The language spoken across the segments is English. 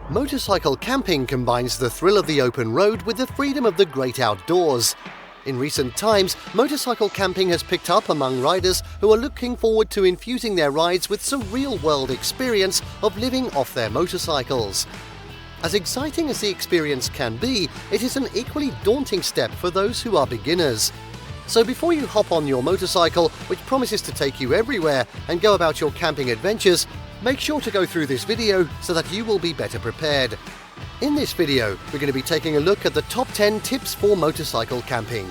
Motorcycle camping combines the thrill of the open road with the freedom of the great outdoors. In recent times, motorcycle camping has picked up among riders who are looking forward to infusing their rides with some real-world experience of living off their motorcycles. As exciting as the experience can be, it is an equally daunting step for those who are beginners. So before you hop on your motorcycle, which promises to take you everywhere, and go about your camping adventures, make sure to go through this video so that you will be better prepared. In this video, we're going to be taking a look at the top 10 tips for motorcycle camping.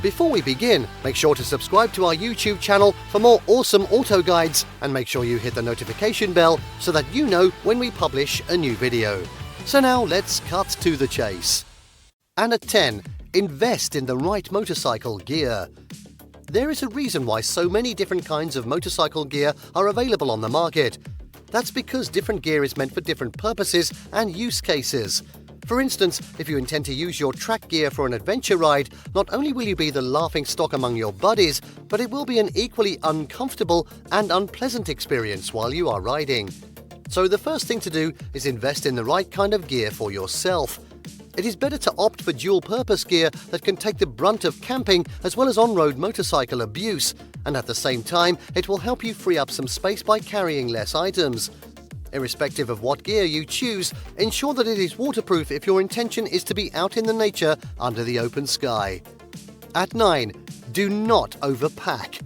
Before we begin, make sure to subscribe to our YouTube channel for more awesome auto guides, and make sure you hit the notification bell so that you know when we publish a new video. So now let's cut to the chase. And at 10, invest in the right motorcycle gear. There is a reason why so many different kinds of motorcycle gear are available on the market. That's because different gear is meant for different purposes and use cases. For instance, if you intend to use your track gear for an adventure ride, not only will you be the laughing stock among your buddies, but it will be an equally uncomfortable and unpleasant experience while you are riding. So the first thing to do is invest in the right kind of gear for yourself. It is better to opt for dual-purpose gear that can take the brunt of camping as well as on-road motorcycle abuse, and at the same time, it will help you free up some space by carrying less items. Irrespective of what gear you choose, ensure that it is waterproof if your intention is to be out in the nature under the open sky. At 9, do not overpack.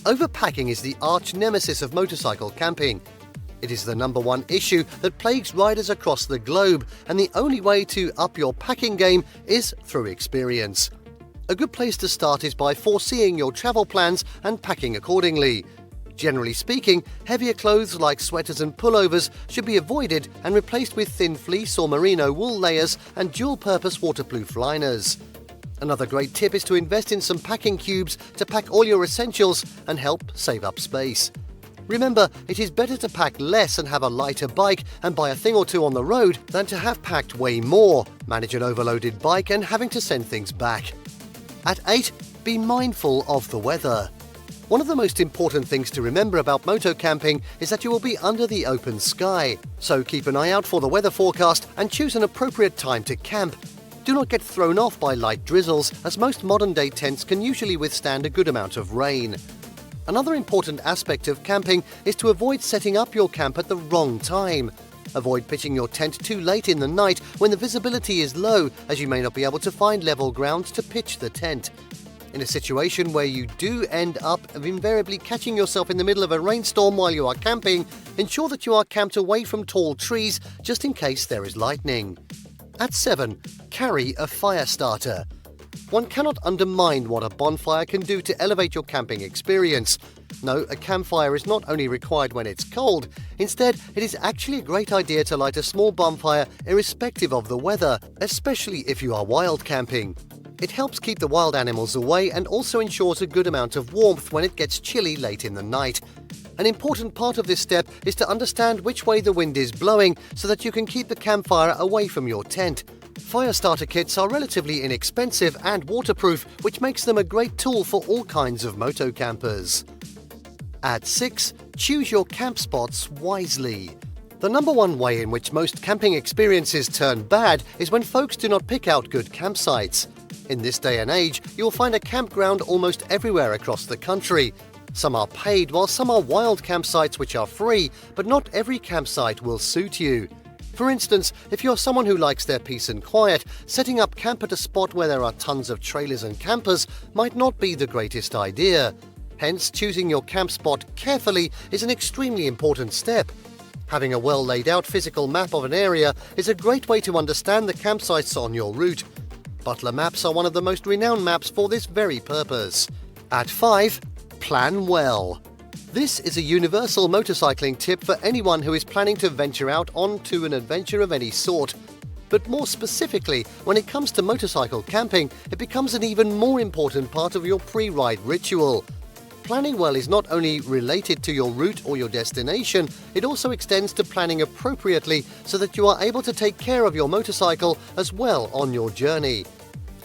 Overpacking is the arch nemesis of motorcycle camping. It is the #1 issue that plagues riders across the globe, and the only way to up your packing game is through experience. A good place to start is by foreseeing your travel plans and packing accordingly. Generally speaking, heavier clothes like sweaters and pullovers should be avoided and replaced with thin fleece or merino wool layers and dual-purpose waterproof liners. Another great tip is to invest in some packing cubes to pack all your essentials and help save up space. Remember, it is better to pack less and have a lighter bike and buy a thing or two on the road than to have packed way more, manage an overloaded bike and having to send things back. At 8, be mindful of the weather. One of the most important things to remember about moto camping is that you will be under the open sky. So keep an eye out for the weather forecast and choose an appropriate time to camp. Do not get thrown off by light drizzles, as most modern-day tents can usually withstand a good amount of rain. Another important aspect of camping is to avoid setting up your camp at the wrong time. Avoid pitching your tent too late in the night when the visibility is low, as you may not be able to find level ground to pitch the tent. In a situation where you do end up invariably catching yourself in the middle of a rainstorm while you are camping, ensure that you are camped away from tall trees just in case there is lightning. At 7, carry a fire starter. One cannot undermine what a bonfire can do to elevate your camping experience. No, a campfire is not only required when it's cold. Instead, it is actually a great idea to light a small bonfire irrespective of the weather, especially if you are wild camping. It helps keep the wild animals away and also ensures a good amount of warmth when it gets chilly late in the night. An important part of this step is to understand which way the wind is blowing so that you can keep the campfire away from your tent. Fire starter kits are relatively inexpensive and waterproof, which makes them a great tool for all kinds of moto campers. At 6, choose your camp spots wisely. The #1 way in which most camping experiences turn bad is when folks do not pick out good campsites. In this day and age, you'll find a campground almost everywhere across the country. Some are paid, while some are wild campsites which are free, but not every campsite will suit you. For instance, if you're someone who likes their peace and quiet, setting up camp at a spot where there are tons of trailers and campers might not be the greatest idea. Hence, choosing your camp spot carefully is an extremely important step. Having a well laid out physical map of an area is a great way to understand the campsites on your route. Butler maps are one of the most renowned maps for this very purpose. At 5, plan well. This is a universal motorcycling tip for anyone who is planning to venture out onto an adventure of any sort. But more specifically, when it comes to motorcycle camping, it becomes an even more important part of your pre-ride ritual. Planning well is not only related to your route or your destination, it also extends to planning appropriately so that you are able to take care of your motorcycle as well on your journey.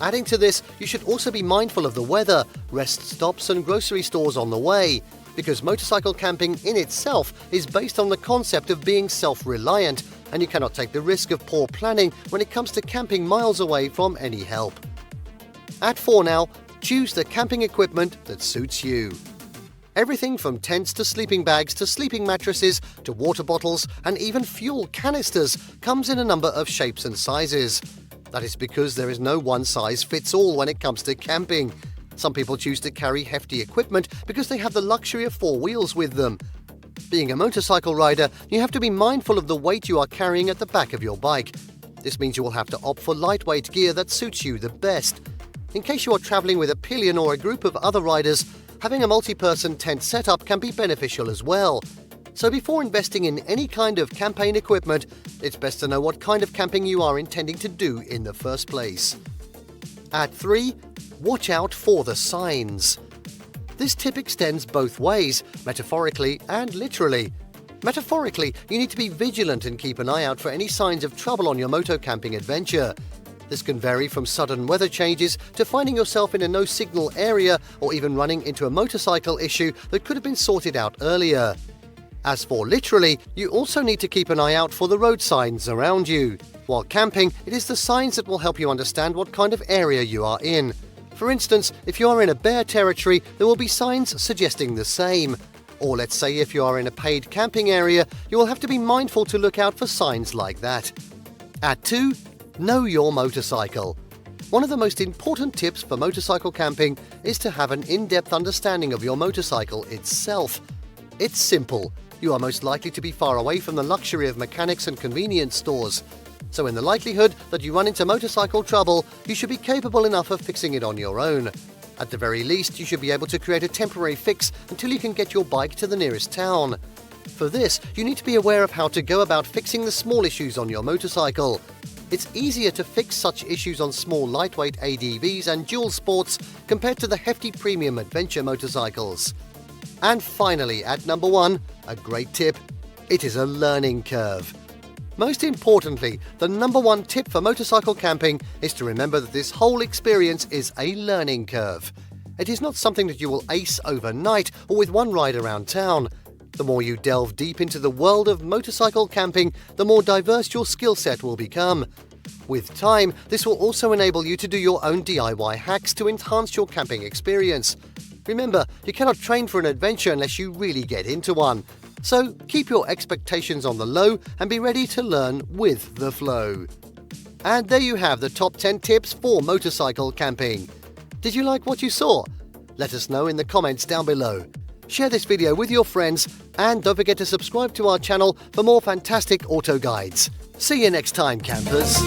Adding to this, you should also be mindful of the weather, rest stops and grocery stores on the way. because motorcycle camping in itself is based on the concept of being self-reliant, and you cannot take the risk of poor planning when it comes to camping miles away from any help. At 4 now, choose the camping equipment that suits you. Everything from tents to sleeping bags to sleeping mattresses to water bottles and even fuel canisters comes in a number of shapes and sizes. That is because there is no one size fits all when it comes to camping. Some people choose to carry hefty equipment because they have the luxury of 4 wheels with them. Being a motorcycle rider, you have to be mindful of the weight you are carrying at the back of your bike. This means you will have to opt for lightweight gear that suits you the best. In case you are traveling with a pillion or a group of other riders, having a multi-person tent setup can be beneficial as well. So before investing in any kind of campaign equipment, it's best to know what kind of camping you are intending to do in the first place. At 3, watch out for the signs. This tip extends both ways, metaphorically and literally. Metaphorically, you need to be vigilant and keep an eye out for any signs of trouble on your moto camping adventure. This can vary from sudden weather changes to finding yourself in a no-signal area or even running into a motorcycle issue that could have been sorted out earlier. As for literally, you also need to keep an eye out for the road signs around you. While camping, it is the signs that will help you understand what kind of area you are in. For instance, if you are in a bear territory, there will be signs suggesting the same. Or let's say if you are in a paid camping area, you will have to be mindful to look out for signs like that. At 2, know your motorcycle. One of the most important tips for motorcycle camping is to have an in-depth understanding of your motorcycle itself. It's simple. You are most likely to be far away from the luxury of mechanics and convenience stores. So in the likelihood that you run into motorcycle trouble, you should be capable enough of fixing it on your own. At the very least, you should be able to create a temporary fix until you can get your bike to the nearest town. For this, you need to be aware of how to go about fixing the small issues on your motorcycle. It's easier to fix such issues on small lightweight ADVs and dual sports compared to the hefty premium adventure motorcycles. And finally, at number 1, a great tip. It is a learning curve. Most importantly, the number 1 tip for motorcycle camping is to remember that this whole experience is a learning curve. It is not something that you will ace overnight or with one ride around town. The more you delve deep into the world of motorcycle camping, the more diverse your skill set will become. With time, this will also enable you to do your own DIY hacks to enhance your camping experience. Remember, you cannot train for an adventure unless you really get into one. So keep your expectations on the low and be ready to learn with the flow. And there you have the top 10 tips for motorcycle camping. Did you like what you saw? Let us know in the comments down below. Share this video with your friends and don't forget to subscribe to our channel for more fantastic auto guides. See you next time, campers.